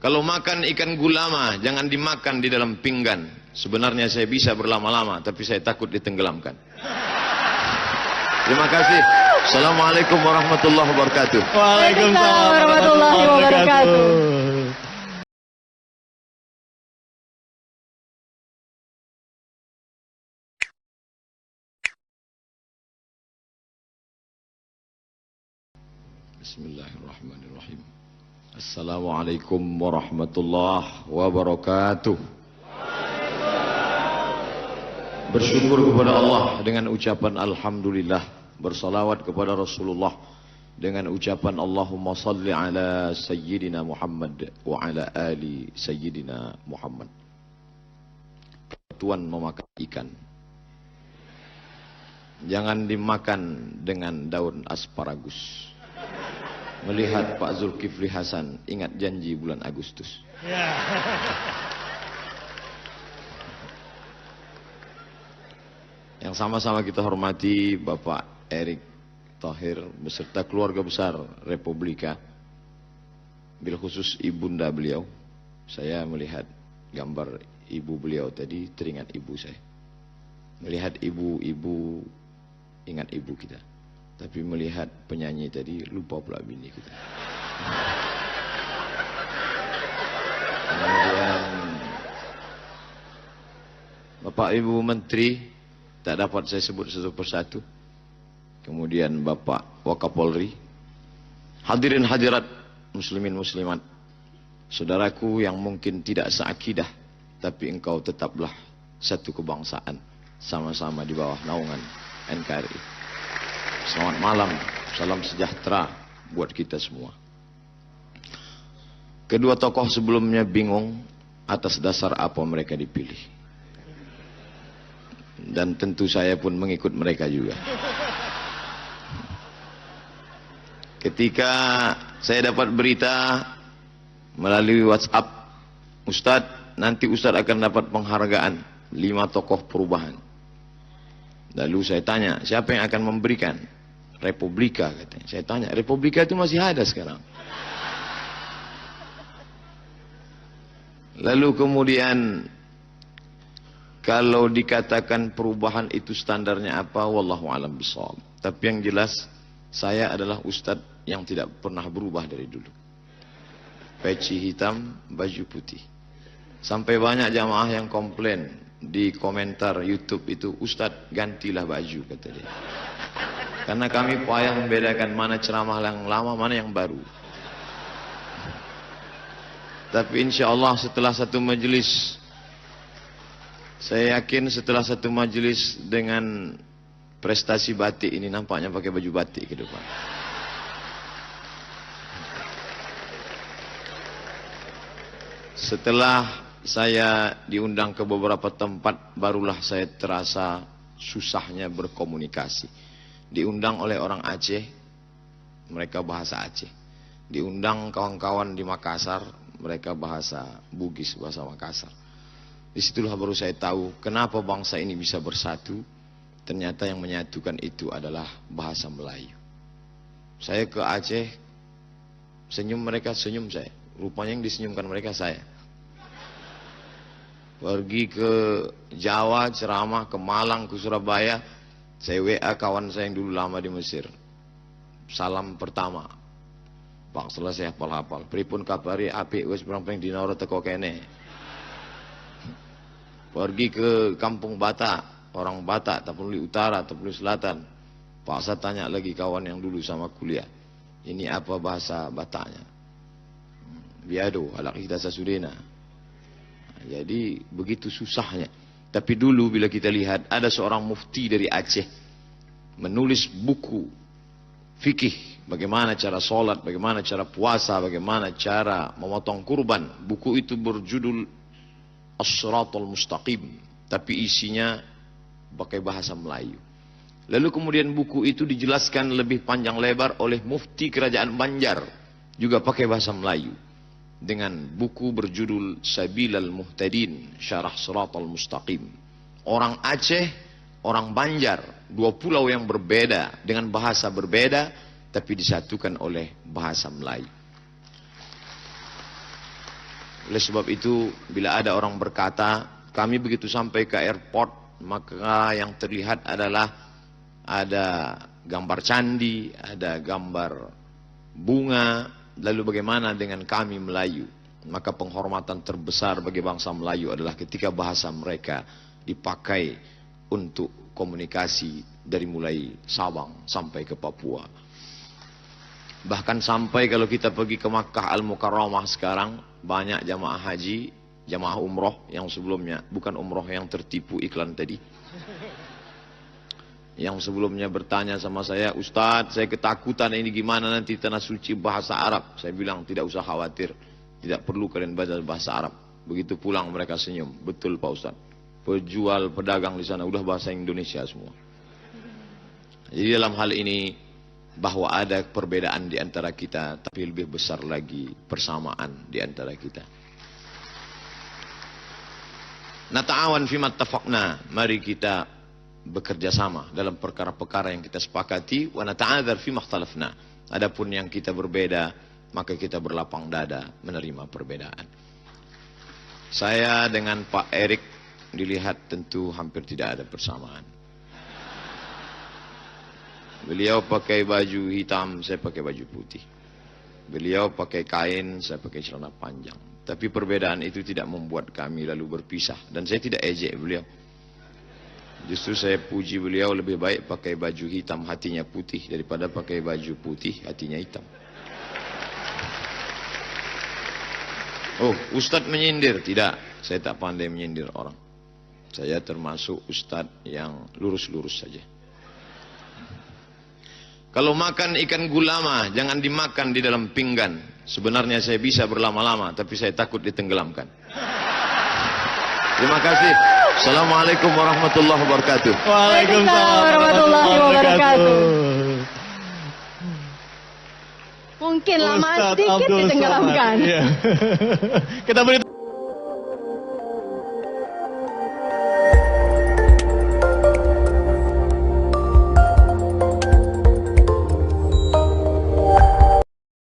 Kalau makan ikan gulama, jangan dimakan di dalam pinggan. Sebenarnya saya bisa berlama-lama, tapi saya takut ditenggelamkan. Terima kasih. Assalamualaikum warahmatullahi wabarakatuh. Waalaikumsalam warahmatullahi wabarakatuh. Bismillahirrahmanirrahim. Assalamualaikum warahmatullahi wabarakatuh. Bersyukur kepada Allah dengan ucapan Alhamdulillah. Bersalawat kepada Rasulullah dengan ucapan Allahumma salli ala Sayyidina Muhammad wa ala ali Sayyidina Muhammad. Tuan memakan ikan, jangan dimakan dengan daun asparagus. Melihat Pak Zulkifli Hasan, ingat janji bulan Agustus. Yang sama-sama kita hormati Bapak Erick Thohir beserta keluarga besar Republika, bil khusus ibunda beliau. Saya melihat gambar ibu beliau tadi, teringat ibu saya. Melihat ibu-ibu, ingat ibu kita. Tapi melihat penyanyi tadi, lupa pula bini kita. Kemudian Bapak Ibu Menteri, tak dapat saya sebut satu persatu. Kemudian Bapak Wakapolri, hadirin hadirat muslimin muslimat, saudaraku yang mungkin tidak seakidah, tapi engkau tetaplah satu kebangsaan, sama-sama di bawah naungan NKRI. Selamat malam, salam sejahtera buat kita semua. Kedua tokoh sebelumnya bingung atas dasar apa mereka dipilih. Dan tentu saya pun mengikut mereka juga. Ketika saya dapat berita melalui WhatsApp, Ustadz, nanti Ustadz akan dapat penghargaan 5 tokoh perubahan. Lalu saya tanya, siapa yang akan memberikan? Republika katanya. Saya tanya, Republika itu masih ada sekarang? Lalu kemudian, kalau dikatakan perubahan itu standarnya apa? Wallahu a'lam bishawab. Tapi yang jelas, saya adalah ustadz yang tidak pernah berubah dari dulu. Peci hitam, baju putih. Sampai banyak jamaah yang komplain di komentar YouTube itu, Ustadz gantilah baju, kata dia. Karena kami payah membedakan mana ceramah yang lama, mana yang baru. Tapi insya Allah setelah satu majelis, saya yakin setelah satu majelis dengan prestasi batik ini, nampaknya pakai baju batik ke depan. Setelah saya diundang ke beberapa tempat, barulah saya terasa susahnya berkomunikasi. Diundang oleh orang Aceh, mereka bahasa Aceh. Diundang kawan-kawan di Makassar, mereka bahasa Bugis, bahasa Makassar. Disitulah baru saya tahu kenapa bangsa ini bisa bersatu. Ternyata yang menyatukan itu adalah bahasa Melayu. Saya ke Aceh, senyum mereka, senyum saya. Rupanya yang disenyumkan mereka saya. Pergi ke Jawa, ceramah, ke Malang, ke Surabaya, saya WA kawan saya yang dulu lama di Mesir. Salam pertama, Pak, setelah saya hafal-hafal. Pripun kabari apik wis perang-perang dinara teko kene. Pergi ke Kampung Batak, orang Batak, Tapanuli Utara, Tapanuli Selatan. Pak, saya tanya lagi kawan yang dulu sama kuliah, ini apa bahasa Bataknya? Biado, alak kita sasudena. Jadi begitu susahnya. Tapi dulu bila kita lihat ada seorang mufti dari Aceh menulis buku fikih, bagaimana cara sholat, bagaimana cara puasa, bagaimana cara memotong kurban. Buku itu berjudul As-Siratal Mustaqim, tapi isinya pakai bahasa Melayu. Lalu kemudian buku itu dijelaskan lebih panjang lebar oleh mufti kerajaan Banjar, juga pakai bahasa Melayu, dengan buku berjudul Sabilal Muhtadin, Syarah Siratal Mustaqim. Orang Aceh, orang Banjar, dua pulau yang berbeda dengan bahasa berbeda, tapi disatukan oleh bahasa Melayu. Oleh sebab itu, bila ada orang berkata, kami begitu sampai ke airport, maka yang terlihat adalah ada gambar candi, ada gambar bunga, lalu bagaimana dengan kami Melayu? Maka penghormatan terbesar bagi bangsa Melayu adalah ketika bahasa mereka dipakai untuk komunikasi dari mulai Sabang sampai ke Papua. Bahkan sampai kalau kita pergi ke Makkah Al-Mukarramah sekarang, banyak jamaah haji, jamaah umroh yang sebelumnya, bukan umroh yang tertipu iklan tadi, yang sebelumnya bertanya sama saya, Ustadz saya ketakutan ini gimana nanti tanah suci bahasa Arab. Saya bilang tidak usah khawatir, tidak perlu kalian baca bahasa Arab. Begitu pulang mereka senyum, betul Pak Ustadz, penjual pedagang di sana udah bahasa Indonesia semua. Jadi dalam hal ini bahwa ada perbedaan di antara kita, tapi lebih besar lagi persamaan di antara kita. Nata'awan fima tafaqna, mari kita bekerja sama dalam perkara-perkara yang kita sepakati. Wa nata'adzar fima ikhtalafna, adapun yang kita berbeda, maka kita berlapang dada menerima perbedaan. Saya dengan Pak Erik dilihat tentu hampir tidak ada persamaan. Beliau pakai baju hitam, saya pakai baju putih. Beliau pakai kain, saya pakai celana panjang. Tapi perbedaan itu tidak membuat kami lalu berpisah. Dan saya tidak ejek beliau. Justru saya puji beliau, lebih baik pakai baju hitam hatinya putih daripada pakai baju putih hatinya hitam. Oh, Ustadz menyindir? Tidak, saya tak pandai menyindir orang. Saya termasuk Ustadz yang lurus-lurus saja. Kalau makan ikan gulama, jangan dimakan di dalam pinggan. Sebenarnya saya bisa berlama-lama, tapi saya takut ditenggelamkan. Terima kasih. Assalamualaikum warahmatullahi wabarakatuh. Waalaikumsalam warahmatullahi wabarakatuh. Mungkin lama sedikit ditenggelamkan. Kita beri